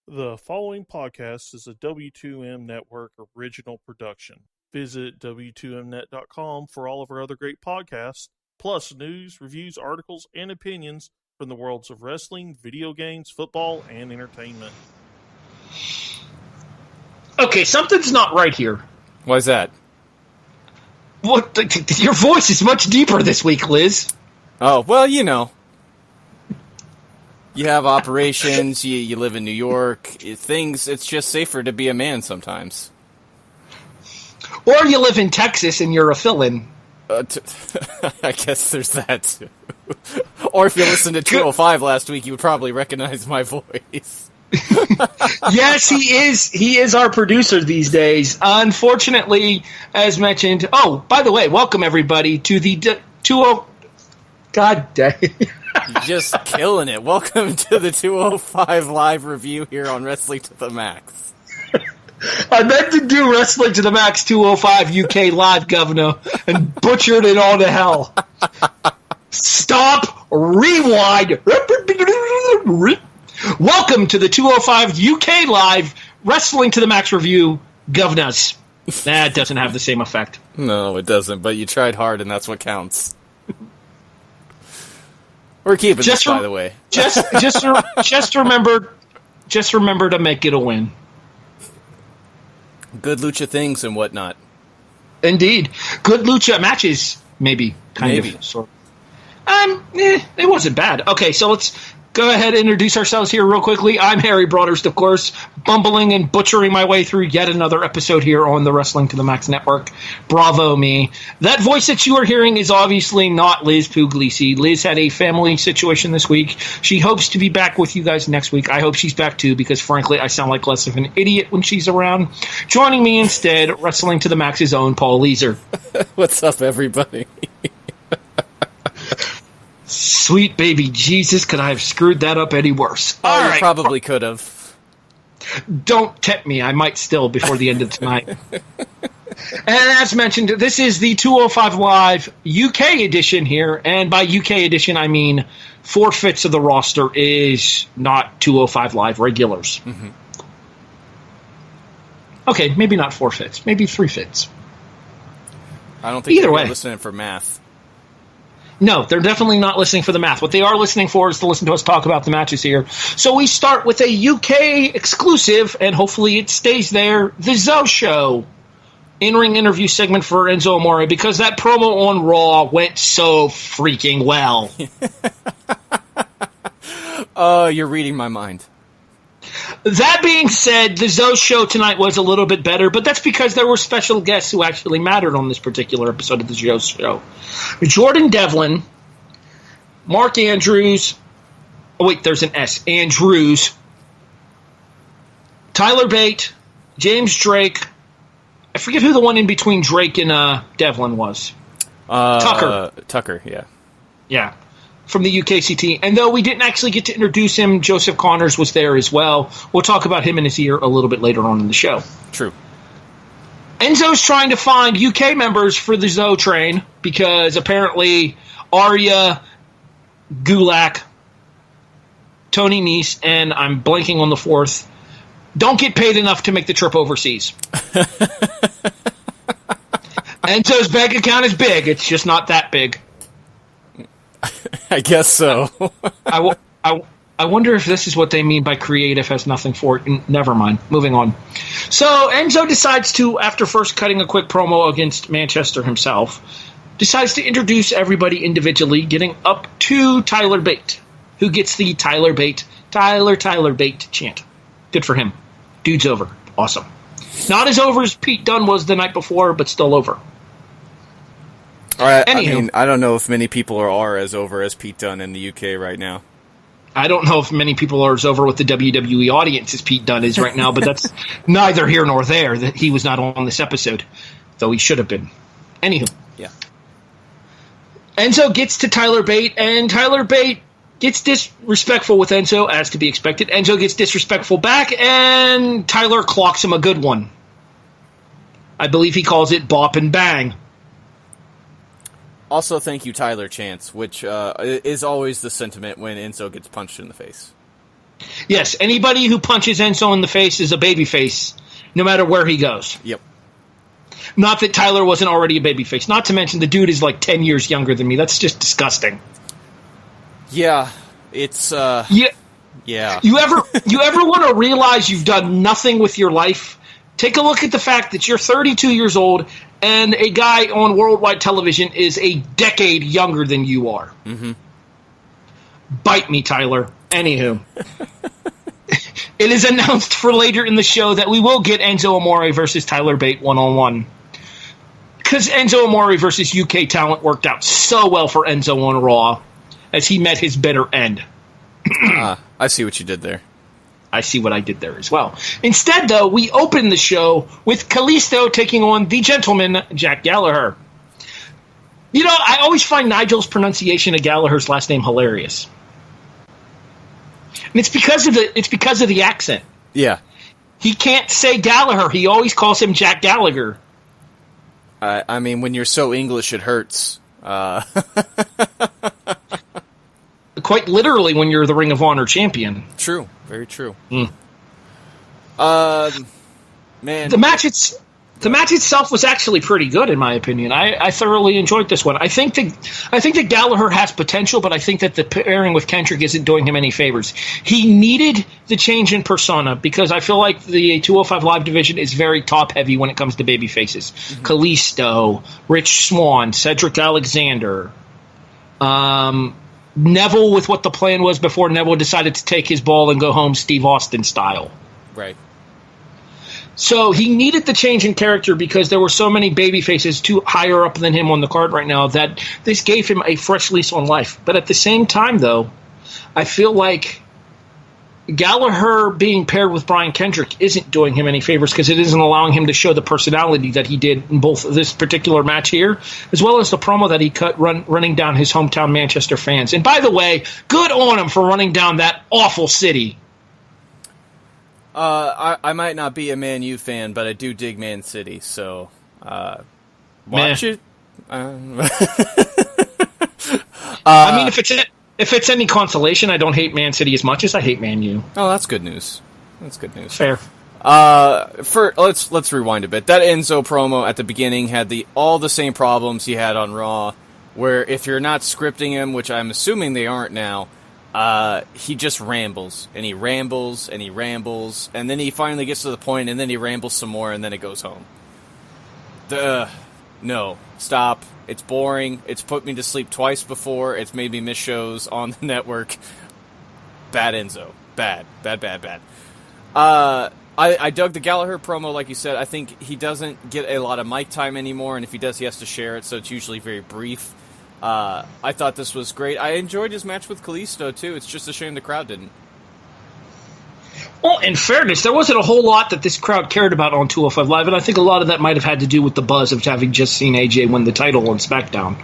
The following podcast is a W2M Network original production. Visit W2Mnet.com for all of our other great podcasts, plus news, reviews, articles, and opinions from the worlds of wrestling, video games, football, and entertainment. Okay, something's not right here. Why's that? What? Your voice is much deeper this week, Liz. Oh, well, you know. You have operations, you live in New York, it's just safer to be a man sometimes. Or you live in Texas and you're a fill-in. I guess there's that, too. Or if you listened to 205 last week, you would probably recognize my voice. Yes, he is our producer these days. Unfortunately, as mentioned... Oh, by the way, welcome everybody to the 20... God dang. You're just killing it. Welcome to the 205 live review here on Wrestling to the Max. I meant to do Wrestling to the Max 205 UK live, Governor, and butchered it all to hell. Stop, rewind. Welcome to the 205 UK live Wrestling to the Max review, Governors. That doesn't have the same effect. No, it doesn't, but you tried hard and that's what counts. We're keeping this, by the way. Just remember to make it a win. Good lucha things and whatnot. Indeed, good lucha matches, maybe. Kind of. Sort of. It wasn't bad. Okay, so let's go ahead and introduce ourselves here real quickly. I'm Harry Broadhurst, of course, bumbling and butchering my way through yet another episode here on the Wrestling to the Max Network. Bravo me. That voice that you are hearing is obviously not Liz Puglisi. Liz had a family situation this week. She hopes to be back with you guys next week. I hope she's back too, because frankly, I sound like less of an idiot when she's around. Joining me instead, Wrestling to the Max's own Paul Leazar. What's up, everybody? Sweet baby Jesus, could I have screwed that up any worse? Oh, you probably could have. Don't tempt me. I might still before the end of tonight. And as mentioned, this is the 205 Live UK edition here. And by UK edition, I mean 4/5 of the roster is not 205 Live regulars. Mm-hmm. Okay, maybe not 4/5, maybe 3/5. I don't think either way, they're listening for math. No, they're definitely not listening for the math. What they are listening for is to listen to us talk about the matches here. So we start with a UK exclusive, and hopefully it stays there, The Zoe Show. In-ring interview segment for Enzo Amore, because that promo on Raw went so freaking well. Oh, you're reading my mind. That being said, the Zoe Show tonight was a little bit better, but that's because there were special guests who actually mattered on this particular episode of the Zoe Show. Jordan Devlin, Mark Andrews, oh wait, there's an S, Andrews, Tyler Bate, James Drake, I forget who the one in between Drake and Devlin was. Tucker, yeah. Yeah. From the UKCT. And though we didn't actually get to introduce him, Joseph Connors was there as well. We'll talk about him in his ear a little bit later on in the show. True. Enzo's trying to find UK members for the Zoe train because apparently Arya, Gulak, Tony Nese, and I'm blanking on the fourth, don't get paid enough to make the trip overseas. Enzo's bank account is big. It's just not that big. I guess so. I wonder if this is what they mean by creative has nothing for it. Never mind. Moving on. So Enzo decides to, after first cutting a quick promo against Manchester himself, decides to introduce everybody individually, getting up to Tyler Bate, who gets the Tyler Bate chant. Good for him. Dude's over. Awesome. Not as over as Pete Dunne was the night before, but still over. All right, I don't know if many people are as over as Pete Dunne in the UK right now. I don't know if many people are as over with the WWE audience as Pete Dunne is right now, but that's neither here nor there that he was not on this episode, though he should have been. Anywho. Yeah. Enzo gets to Tyler Bate, and Tyler Bate gets disrespectful with Enzo, as to be expected. Enzo gets disrespectful back, and Tyler clocks him a good one. I believe he calls it bop and bang. Also, thank you, Tyler Chance, which is always the sentiment when Enzo gets punched in the face. Yes, anybody who punches Enzo in the face is a babyface, no matter where he goes. Yep. Not that Tyler wasn't already a babyface. Not to mention the dude is like 10 years younger than me. That's just disgusting. Yeah, it's Yeah. yeah. You ever want to realize you've done nothing with your life? Take a look at the fact that you're 32 years old and a guy on worldwide television is a decade younger than you are. Mm-hmm. Bite me, Tyler. Anywho. It is announced for later in the show that we will get Enzo Amore versus Tyler Bate one-on-one. Because Enzo Amore versus UK talent worked out so well for Enzo on Raw as he met his bitter end. I see what you did there. I see what I did there as well. Instead, though, we open the show with Kalisto taking on the gentleman, Jack Gallagher. You know, I always find Nigel's pronunciation of Gallagher's last name hilarious. And it's because of the accent. Yeah. He can't say Gallagher. He always calls him Jack Gallagher. I mean, when you're so English, it hurts. Quite literally when you're the Ring of Honor champion. True. Very true. Mm. Man. The match itself was actually pretty good, in my opinion. I thoroughly enjoyed this one. I think that Gallagher has potential, but I think that the pairing with Kendrick isn't doing him any favors. He needed the change in persona because I feel like the 205 Live division is very top-heavy when it comes to baby faces. Mm-hmm. Kalisto, Rich Swann, Cedric Alexander, Neville with what the plan was before Neville decided to take his ball and go home Steve Austin style. Right. So he needed the change in character because there were so many baby faces too higher up than him on the card right now that this gave him a fresh lease on life. But at the same time, though, I feel like Gallagher being paired with Brian Kendrick isn't doing him any favors because it isn't allowing him to show the personality that he did in both this particular match here, as well as the promo that he cut running down his hometown Manchester fans. And by the way, good on him for running down that awful city. I might not be a Man U fan, but I do dig Man City, so watch it. I mean, if it's any consolation, I don't hate Man City as much as I hate Man U. Oh, that's good news. That's good news. Fair. Let's rewind a bit. That Enzo promo at the beginning had all the same problems he had on Raw, where if you're not scripting him, which I'm assuming they aren't now, he just rambles, and he rambles, and he rambles, and then he finally gets to the point, and then he rambles some more, and then it goes home. No, stop. It's boring. It's put me to sleep twice before. It's made me miss shows on the network. Bad Enzo. Bad. I dug the Gallagher promo, like you said. I think he doesn't get a lot of mic time anymore, and if he does, he has to share it, so it's usually very brief. I thought this was great. I enjoyed his match with Kalisto, too. It's just a shame the crowd didn't. Well, in fairness, there wasn't a whole lot that this crowd cared about on 205 Live, and I think a lot of that might have had to do with the buzz of having just seen AJ win the title on SmackDown.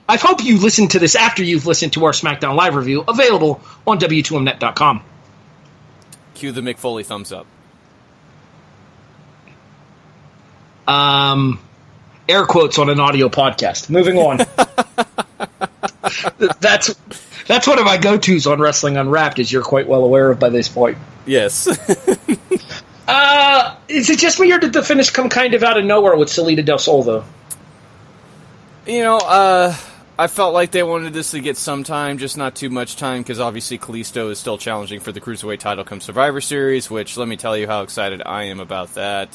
I hope you listen to this after you've listened to our SmackDown Live review, available on W2Mnet.com. Cue the Mick Foley thumbs up. Air quotes on an audio podcast. Moving on. That's one of my go-tos on Wrestling Unwrapped, as you're quite well aware of by this point. Yes. Is it just me, or did the finish come kind of out of nowhere with Salida Del Sol, though? You know, I felt like they wanted this to get some time, just not too much time, because obviously Kalisto is still challenging for the Cruiserweight title come Survivor Series, which, let me tell you how excited I am about that.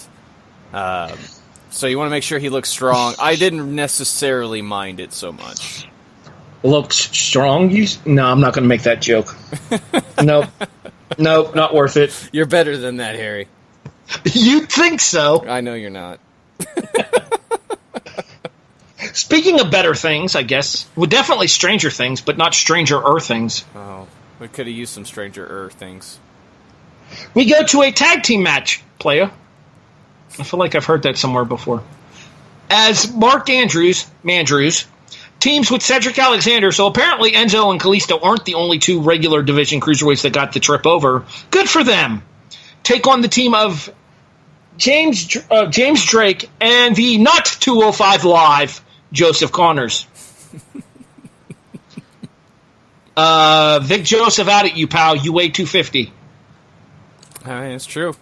So you want to make sure he looks strong. I didn't necessarily mind it so much. Looks strong? No, I'm not going to make that joke. Nope, not worth it. You're better than that, Harry. You'd think so. I know you're not. Speaking of better things, I guess, well, definitely Stranger Things, but not Stranger-er things. Oh, we could have used some Stranger-er things. We go to a tag team match, playa. I feel like I've heard that somewhere before. As Mark Mandrews, teams with Cedric Alexander, so apparently Enzo and Kalisto aren't the only two regular division cruiserweights that got the trip over. Good for them. Take on the team of James Drake and the not 205 Live Joseph Connors. Vic Joseph out at you, pal. You weigh 250. It's true.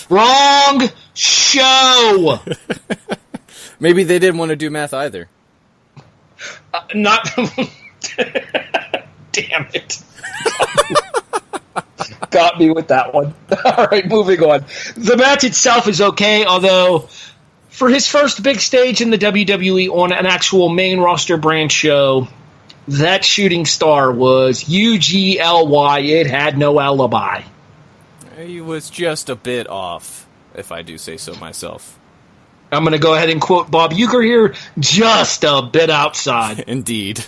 Wrong show. Maybe they didn't want to do math either. Not. Damn it. Got me with that one. All right, moving on. The match itself is okay, although for his first big stage in the WWE on an actual main roster brand show, that shooting star was UGLY. It had no alibi. He was just a bit off, if I do say so myself. I'm going to go ahead and quote Bob Uecker here, just a bit outside. Indeed.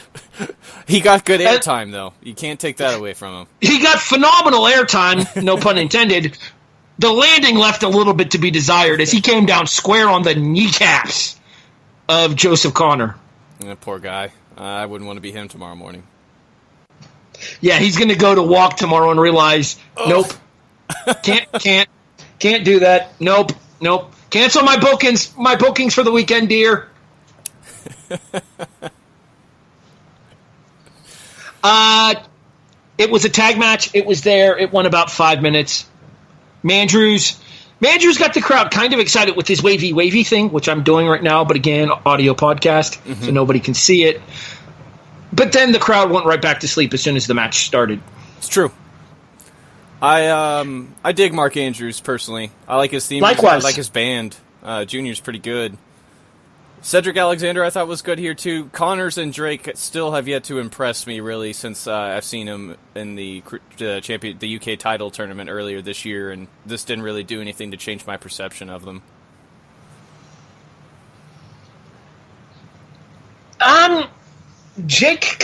He got good airtime, though. You can't take that away from him. He got phenomenal airtime, no pun intended. The landing left a little bit to be desired as he came down square on the kneecaps of Joseph Connor. Poor guy. I wouldn't want to be him tomorrow morning. Yeah, he's going to go to walk tomorrow and realize, nope, can't do that. Nope. Cancel my bookings for the weekend, dear. It was a tag match. It was there. It went about 5 minutes. Mandrews got the crowd kind of excited with his wavy thing, which I'm doing right now, but again, audio podcast, so nobody can see it. But then the crowd went right back to sleep as soon as the match started. It's true. I dig Mark Andrews personally. I like his theme. Likewise. I like his band. Junior's pretty good. Cedric Alexander I thought was good here too. Connors and Drake still have yet to impress me really since I've seen him in the UK title tournament earlier this year, and this didn't really do anything to change my perception of them. Drake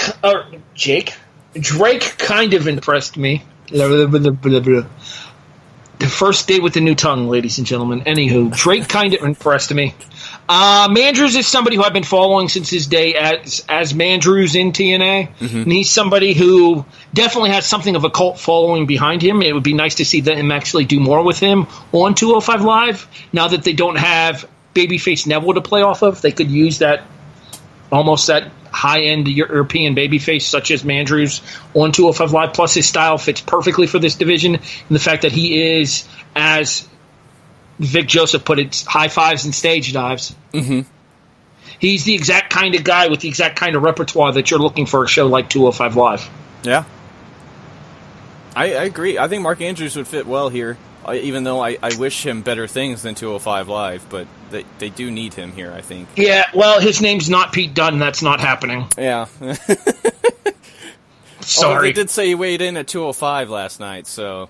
kind of impressed me. The first date with the new tongue, ladies and gentlemen. Anywho, Drake kind of impressed me. Mandrews is somebody who I've been following since his day as Mandrews in TNA. And he's somebody who definitely has something of a cult following behind him. It would be nice to see them actually do more with him on 205 Live. Now that they don't have babyface Neville to play off of, they could use that high-end European babyface such as Mandrews on 205 Live. Plus, his style fits perfectly for this division. And the fact that he is, as Vic Joseph put it, high fives and stage dives. He's the exact kind of guy with the exact kind of repertoire that you're looking for a show like 205 Live. Yeah. I agree. I think Mark Andrews would fit well here, even though I wish him better things than 205 Live, but they do need him here, I think. Yeah, well, his name's not Pete Dunne. That's not happening. Yeah. Sorry. Although they did say he weighed in at 205 last night, so...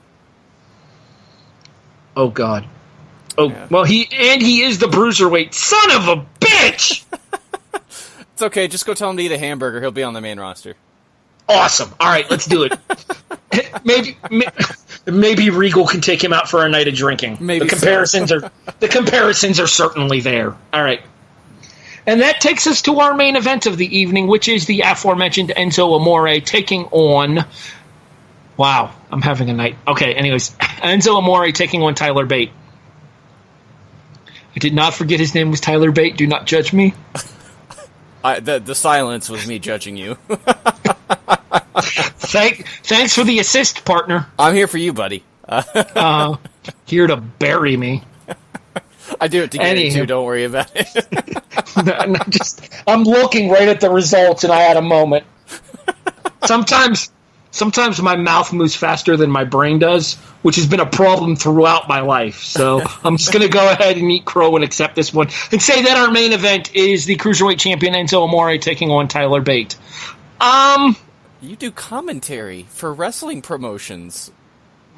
Oh, God. Oh, yeah. Well, he is the bruiserweight. Son of a bitch! It's okay. Just go tell him to eat a hamburger. He'll be on the main roster. Awesome. All right, let's do it. Maybe Regal can take him out for a night of drinking. Maybe the comparisons are certainly there. All right. And that takes us to our main event of the evening, which is the aforementioned Enzo Amore taking on... Wow, I'm having a night. Okay, anyways. Enzo Amore taking on Tyler Bate. I did not forget his name was Tyler Bate. Do not judge me. The silence was me judging you. Thanks for the assist, partner. I'm here for you, buddy. Here to bury me. I do it to get you too. Don't worry about it. I'm looking right at the results, and I had a moment. Sometimes my mouth moves faster than my brain does, which has been a problem throughout my life. So I'm just going to go ahead and eat crow and accept this one and say that our main event is the Cruiserweight Champion Enzo Amore taking on Tyler Bate. You do commentary for wrestling promotions.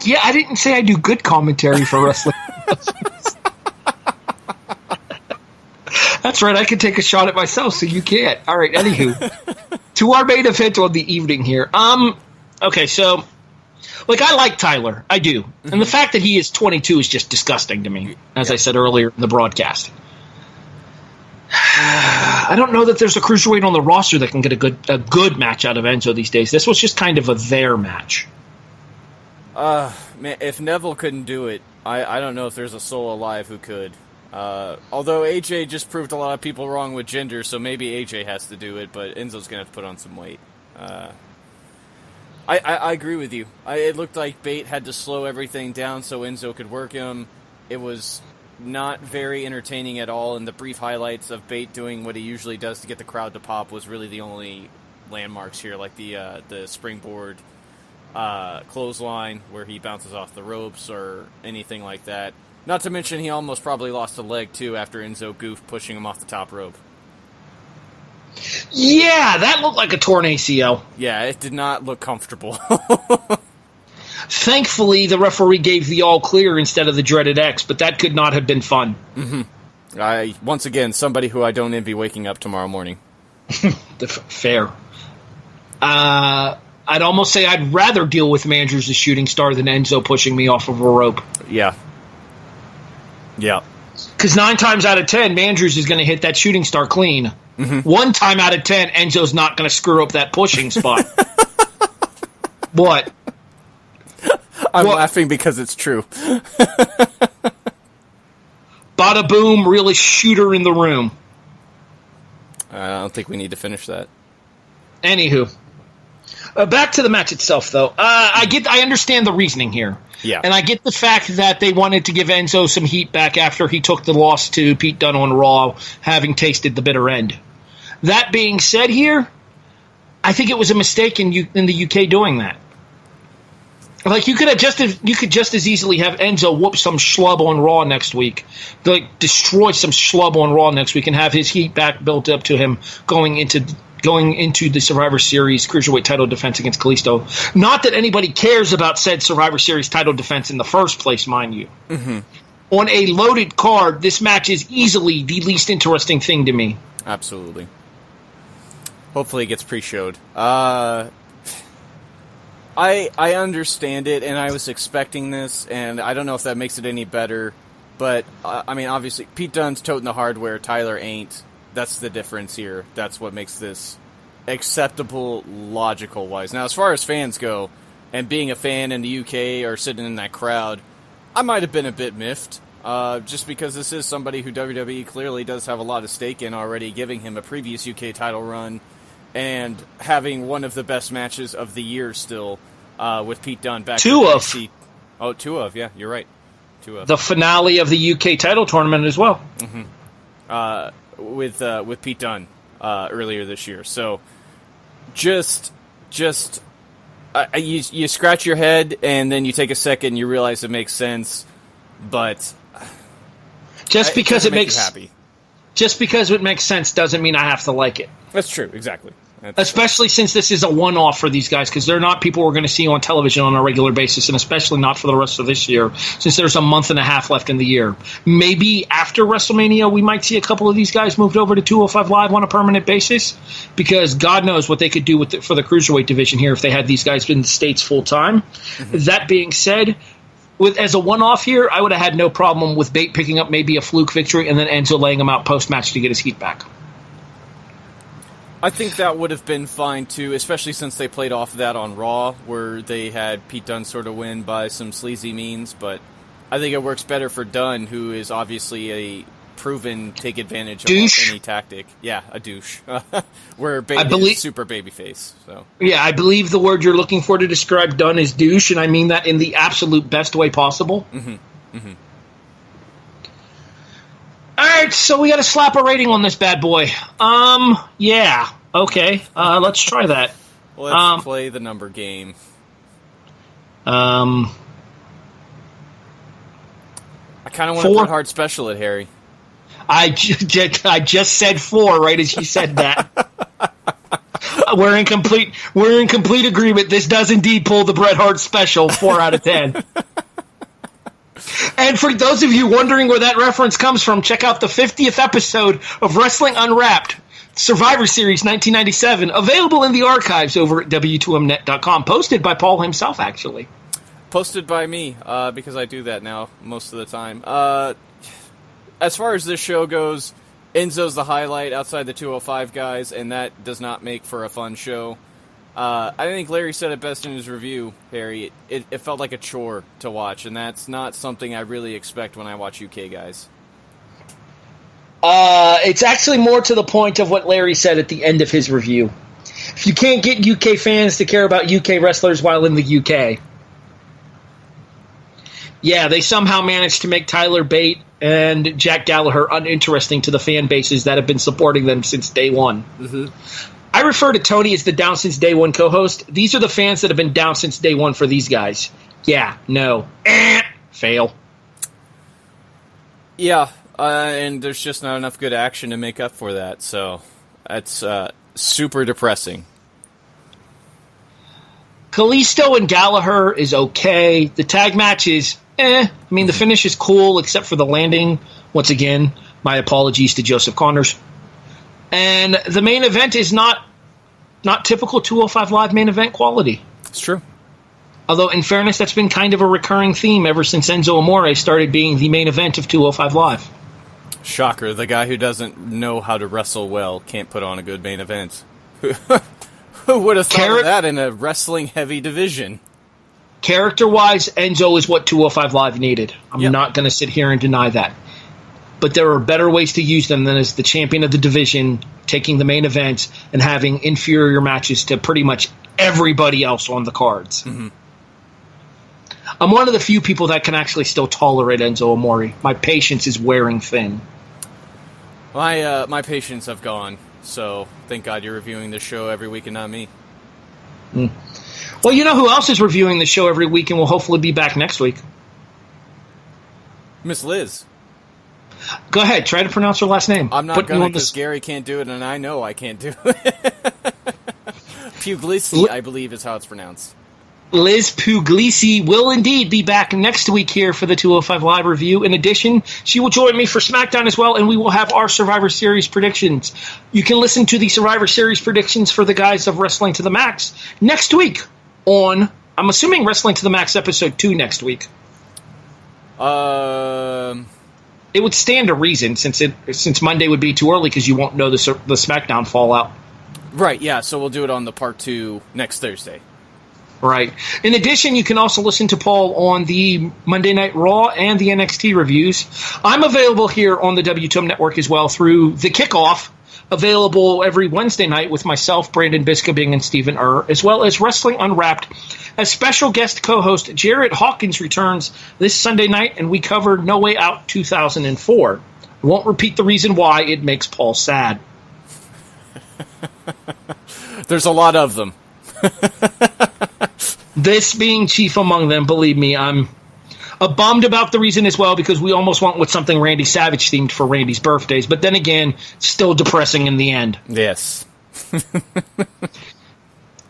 Yeah, I didn't say I do good commentary for wrestling promotions. That's right, I can take a shot at myself, so you can't. All right, anywho. To our main event on the evening here. Okay, so, I like Tyler. I do. And the fact that he is 22 is just disgusting to me, as I said earlier in the broadcast. I don't know that there's a cruiserweight on the roster that can get a good match out of Enzo these days. This was just kind of a their match. Man, if Neville couldn't do it, I don't know if there's a soul alive who could. Although AJ just proved a lot of people wrong with gender, so maybe AJ has to do it, but Enzo's going to have to put on some weight. I agree with you. It looked like Bate had to slow everything down so Enzo could work him. It was not very entertaining at all, and the brief highlights of Bate doing what he usually does to get the crowd to pop was really the only landmarks here, like the springboard clothesline where he bounces off the ropes or anything like that. Not to mention he almost probably lost a leg, too, after Enzo goofed pushing him off the top rope. Yeah, that looked like a torn ACL. Yeah, it did not look comfortable. Thankfully, the referee gave the all clear instead of the dreaded X, but that could not have been fun. Mm-hmm. Once again, somebody who I don't envy waking up tomorrow morning. Fair. I'd almost say I'd rather deal with Mandrews, the shooting star, than Enzo pushing me off of a rope. Yeah. Yeah. Because 9 times out of 10, Mandrews is going to hit that shooting star clean. Mm-hmm. 1 time out of 10, Enzo's not going to screw up that pushing spot. What? I'm laughing because it's true. Bada boom, realest shooter in the room. I don't think we need to finish that. Anywho. Back to the match itself, though. I understand the reasoning here. Yeah. And I get the fact that they wanted to give Enzo some heat back after he took the loss to Pete Dunne on Raw, having tasted the bitter end. That being said here, I think it was a mistake in the UK doing that. Like, you could just as easily have Enzo whoop some schlub on Raw next week, like destroy some schlub on Raw next week, and have his heat back built up to him going into the Survivor Series Cruiserweight title defense against Kalisto. Not that anybody cares about said Survivor Series title defense in the first place, mind you. Mm-hmm. On a loaded card, this match is easily the least interesting thing to me. Absolutely. Hopefully it gets pre-showed. I understand it, and I was expecting this, and I don't know if that makes it any better, but, I mean, obviously, Pete Dunne's toting the hardware, Tyler ain't. That's the difference here. That's what makes this acceptable, logical-wise. Now, as far as fans go, and being a fan in the UK or sitting in that crowd, I might have been a bit miffed, just because this is somebody who WWE clearly does have a lot of stake in already, giving him a previous UK title run, and having one of the best matches of the year still, with Pete Dunne back. Two of, yeah, you're right. Two of. The finale of the UK title tournament as well. Mm-hmm. With Pete Dunne earlier this year. So just you scratch your head and then you take a second and you realize it makes sense, but just because it makes you happy. Just because it makes sense doesn't mean I have to like it. That's true, exactly. Especially since this is a one-off for these guys, because they're not people we're going to see on television on a regular basis, and especially not for the rest of this year, since there's a month and a half left in the year. Maybe after WrestleMania, we might see a couple of these guys moved over to 205 Live on a permanent basis, because God knows what they could do for the Cruiserweight division here if they had these guys in the States full-time. Mm-hmm. That being said, as a one-off here, I would have had no problem with Bate picking up maybe a fluke victory and then Enzo laying him out post-match to get his heat back. I think that would have been fine, too, especially since they played off that on Raw, where they had Pete Dunne sort of win by some sleazy means, but I think it works better for Dunne, who is obviously a proven take advantage of any tactic. Yeah, a douche. Where Bate is super babyface. So. Yeah, I believe the word you're looking for to describe Dunne is douche, and I mean that in the absolute best way possible. Mm-hmm. Mm-hmm. All right, so we got to slap a rating on this bad boy. Yeah, okay. Let's try that. Let's play the number game. I kind of want to put hard special at Harry. I just said 4 right as you said that. We're in complete agreement. This does indeed pull the Bret Hart special 4 out of 10. And for those of you wondering where that reference comes from, check out the 50th episode of Wrestling Unwrapped, Survivor Series 1997, available in the archives over at W2Mnet.com, posted by Paul himself, actually. Posted by me, because I do that now most of the time. As far as this show goes, Enzo's the highlight outside the 205 guys, and that does not make for a fun show. I think Larry said it best in his review, Harry. It felt like a chore to watch, and that's not something I really expect when I watch UK guys. It's actually more to the point of what Larry said at the end of his review. If you can't get UK fans to care about UK wrestlers while in the UK. Yeah, they somehow managed to make Tyler Bate and Jack Gallagher uninteresting to the fan bases that have been supporting them since day one. Mm-hmm. I refer to Tony as the down since day one co-host. These are the fans that have been down since day one for these guys. Yeah, no. Fail. Yeah, and there's just not enough good action to make up for that, so that's super depressing. Kalisto and Gallagher is okay. The tag match is I mean, the finish is cool, except for the landing. Once again, my apologies to Joseph Connors. And the main event is not typical 205 Live main event quality. It's true. Although, in fairness, that's been kind of a recurring theme ever since Enzo Amore started being the main event of 205 Live. Shocker, the guy who doesn't know how to wrestle well can't put on a good main event. Who would have thought of that in a wrestling-heavy division? Character-wise, Enzo is what 205 Live needed. I'm not going to sit here and deny that. But there are better ways to use them than as the champion of the division, taking the main event and having inferior matches to pretty much everybody else on the cards. Mm-hmm. I'm one of the few people that can actually still tolerate Enzo Amore. My patience is wearing thin. My patience have gone, so thank God you're reviewing this show every week and not me. Well, you know who else is reviewing the show every week and will hopefully be back next week? Miss Liz. Go ahead, try to pronounce her last name. I'm not going to because Gary can't do it, and I know I can't do it. Puglisi, I believe, is how it's pronounced. Liz Puglisi will indeed be back next week here for the 205 Live review. In addition, she will join me for SmackDown as well, and we will have our Survivor Series predictions. You can listen to the Survivor Series predictions for the guys of Wrestling to the Max next week on, I'm assuming, Wrestling to the Max episode 2 next week. It would stand to reason since Monday would be too early because you won't know the SmackDown fallout. Right, yeah, so we'll do it on the part 2 next Thursday. Right. In addition, you can also listen to Paul on the Monday Night Raw and the NXT reviews. I'm available here on the W2M Network as well through The Kickoff, available every Wednesday night with myself, Brandon Biskobing, and Stephen as well as Wrestling Unwrapped. As special guest co-host, Jarrett Hawkins returns this Sunday night, and we cover No Way Out 2004. I won't repeat the reason why it makes Paul sad. There's a lot of them. This being chief among them, believe me, I'm bummed about the reason as well because we almost went with something Randy Savage themed for Randy's birthdays, but then again, still depressing in the end. Yes.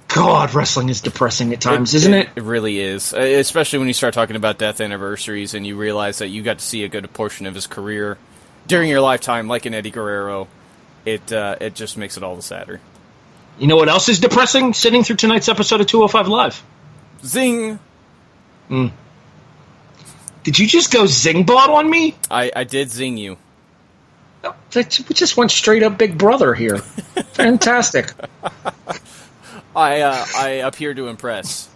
God, wrestling is depressing at times, isn't it? It really is, especially when you start talking about death anniversaries and you realize that you got to see a good portion of his career during your lifetime, like in Eddie Guerrero. It just makes it all the sadder. You know what else is depressing? Sitting through tonight's episode of 205 Live. Zing! Did you just go Zingbot on me? I did zing you. We just went straight up Big Brother here. Fantastic. I appear to impress.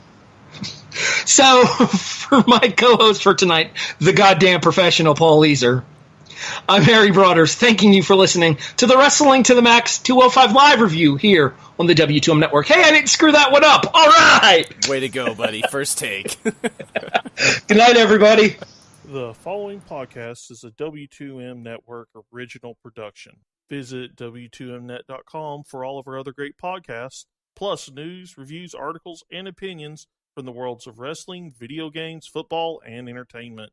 So, for my co-host for tonight, the goddamn professional Paul Leazar, I'm Harry Broadhurst, thanking you for listening to the Wrestling to the Max 205 Live review here on the W2M Network. Hey, I didn't screw that one up. All right. Way to go, buddy. First take. Good night, everybody. The following podcast is a W2M Network original production. Visit W2Mnet.com for all of our other great podcasts, plus news, reviews, articles, and opinions from the worlds of wrestling, video games, football, and entertainment.